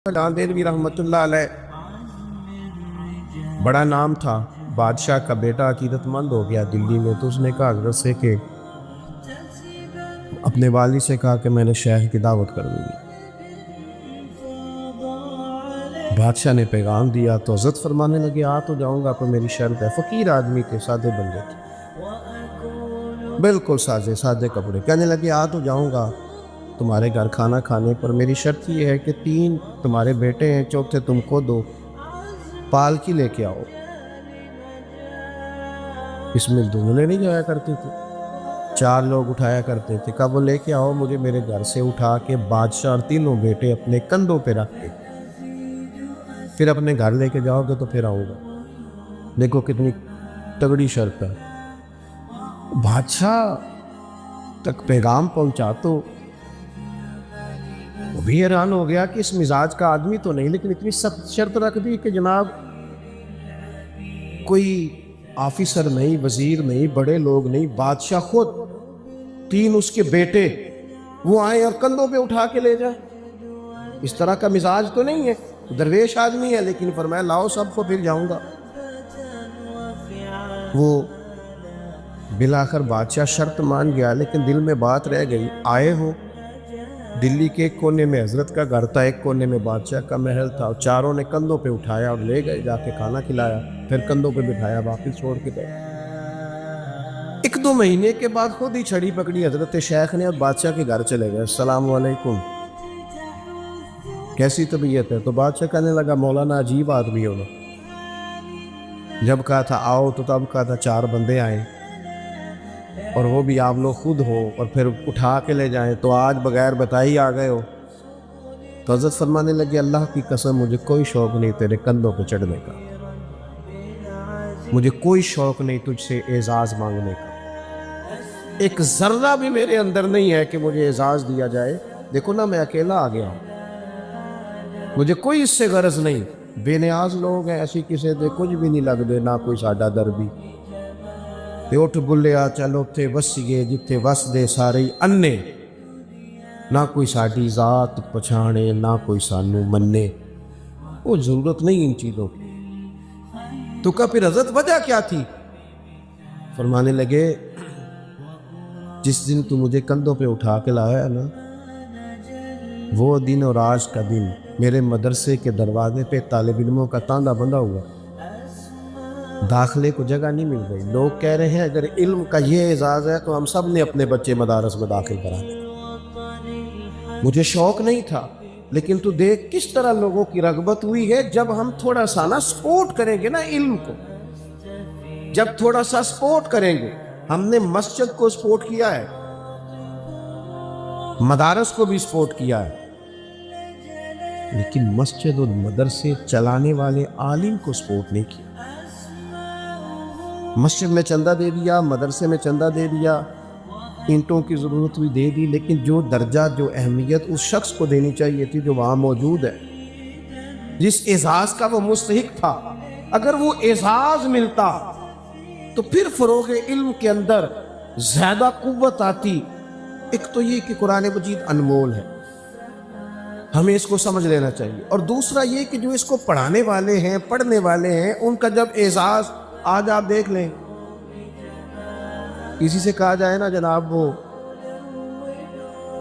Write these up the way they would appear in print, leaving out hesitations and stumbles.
دہلوی رحمۃ اللہ علیہ بڑا نام تھا، بادشاہ کا بیٹا عقیدت مند ہو گیا دلی میں، تو اس نے کہا حضرت سے کہ اپنے والد سے کہا کہ میں نے شہر کی دعوت کر دی۔ بادشاہ نے پیغام دیا تو حضرت فرمانے لگے آ تو جاؤں گا، پر میری شرط ہے۔ فقیر آدمی تھے، سادے بندے تھے، بالکل سادے کپڑے، کہنے لگے آ تو جاؤں گا تمہارے گھر کھانا کھانے، پر میری شرط یہ ہے کہ 3 تمہارے بیٹے ہیں، چوتھے تم کو دو، پالکی لے کے آؤ۔ اس میں دھندلے نہیں جایا کرتے تھے، 4 لوگ اٹھایا کرتے تھے، کب وہ لے کے آؤ مجھے میرے گھر سے اٹھا کے بادشاہ اور تینوں بیٹے اپنے کندھوں پہ رکھ کے پھر اپنے گھر لے کے جاؤ گے تو پھر آؤں گا۔ دیکھو کتنی تگڑی شرط ہے۔ بادشاہ تک پیغام پہنچا تو وہ بھی حیران ہو گیا کہ اس مزاج کا آدمی تو نہیں، لیکن اتنی سخت شرط رکھ دی کہ جناب کوئی آفیسر نہیں، وزیر نہیں، بڑے لوگ نہیں، بادشاہ خود 3 اس کے بیٹے وہ آئیں اور کندھوں پہ اٹھا کے لے جائیں۔ اس طرح کا مزاج تو نہیں ہے، درویش آدمی ہے، لیکن فرمایا لاؤ سب کو پھر جاؤں گا۔ وہ بالآخر بادشاہ شرط مان گیا، لیکن دل میں بات رہ گئی۔ آئے ہو دلی کے ایک کونے میں حضرت کا گھر تھا، ایک کونے میں بادشاہ کا محل تھا، اور چاروں نے کندھوں پہ اٹھایا اور لے گئے، جا کے کھانا کھلایا، پھر کندھوں پہ بٹھایا، واپس چھوڑ کے گئے۔ 1-2 مہینے کے بعد خود ہی چھڑی پکڑی حضرت شیخ نے اور بادشاہ کے گھر چلے گئے۔ السلام علیکم، کیسی طبیعت ہے؟ تو بادشاہ کہنے لگا مولانا عجیب آدمی ہو نا، جب کہا تھا آؤ تو تب کہا تھا 4 بندے آئیں اور وہ بھی آپ لوگ خود ہو، اور پھر اٹھا کے لے جائیں، تو آج بغیر بتائے ہی آ گئے ہو۔ تو حضرت فرمانے لگے اللہ کی قسم مجھے کوئی شوق نہیں تیرے کندھوں پہ چڑھنے کا، مجھے کوئی شوق نہیں تجھ سے اعزاز مانگنے کا، ایک ذرہ بھی میرے اندر نہیں ہے کہ مجھے اعزاز دیا جائے۔ دیکھو نا میں اکیلا آ گیا ہوں، مجھے کوئی اس سے غرض نہیں، بے نیاز لوگ ہیں، ایسی کسی دے کچھ بھی نہیں لگ دے، نہ کوئی ساڈا دربی تے اٹھ بلیا چل اتھے وسیے جتھے وس دے سارے انے، نہ کوئی ساڈی ذات پچھانے، نہ کوئی سانو منے، وہ ضرورت نہیں ان چیزوں کی۔ تو کہا پھر حضرت وجہ کیا تھی؟ فرمانے لگے جس دن تو مجھے کندھوں پہ اٹھا کے لایا ہے نا، وہ دن اور آج کا دن میرے مدرسے کے دروازے پہ طالب علموں کا تاندا بندھا ہوا، داخلے کو جگہ نہیں مل رہی۔ لوگ کہہ رہے ہیں اگر علم کا یہ اعزاز ہے تو ہم سب نے اپنے بچے مدارس میں داخل کرانے۔ مجھے شوق نہیں تھا، لیکن تو دیکھ کس طرح لوگوں کی رغبت ہوئی ہے جب ہم تھوڑا سا نا سپورٹ کریں گے نا علم کو، جب تھوڑا سا سپورٹ کریں گے۔ ہم نے مسجد کو سپورٹ کیا ہے، مدارس کو بھی سپورٹ کیا ہے، لیکن مسجد اور مدرسے چلانے والے عالم کو سپورٹ نہیں کیا۔ مسجد میں چندہ دے دیا، مدرسے میں چندہ دے دیا، اینٹوں کی ضرورت ہوئی دے دی، لیکن جو درجہ جو اہمیت اس شخص کو دینی چاہیے تھی جو وہاں موجود ہے، جس اعزاز کا وہ مستحق تھا، اگر وہ اعزاز ملتا تو پھر فروغ علم کے اندر زیادہ قوت آتی۔ ایک تو یہ کہ قرآن مجید انمول ہے، ہمیں اس کو سمجھ لینا چاہیے، اور دوسرا یہ کہ جو اس کو پڑھانے والے ہیں، پڑھنے والے ہیں، ان کا جب اعزاز آج آپ دیکھ لیں، کسی سے کہا جائے نا جناب وہ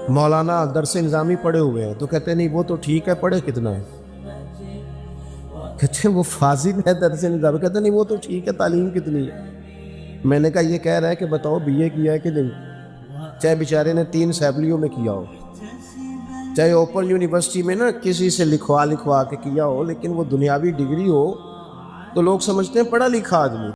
مولانا درس نظامی پڑھے ہوئے ہیں، تو کہتے ہیں نہیں وہ تو ٹھیک ہے، پڑھے کتنا ہے؟ کہتے ہیں وہ فاضل ہے درس نظامی، کہتے ہیں نہیں وہ تو ٹھیک ہے، تعلیم کتنی ہے؟ میں نے کہا یہ کہہ رہا ہے کہ بتاؤ BA کیا ہے کہ نہیں، چاہے بیچارے نے 3 اسمبلیوں میں کیا ہو، چاہے اوپن یونیورسٹی میں نا کسی سے لکھوا کے کیا ہو، لیکن وہ دنیاوی ڈگری ہو تو لوگ سمجھتے ہیں پڑھا لکھا آدمی۔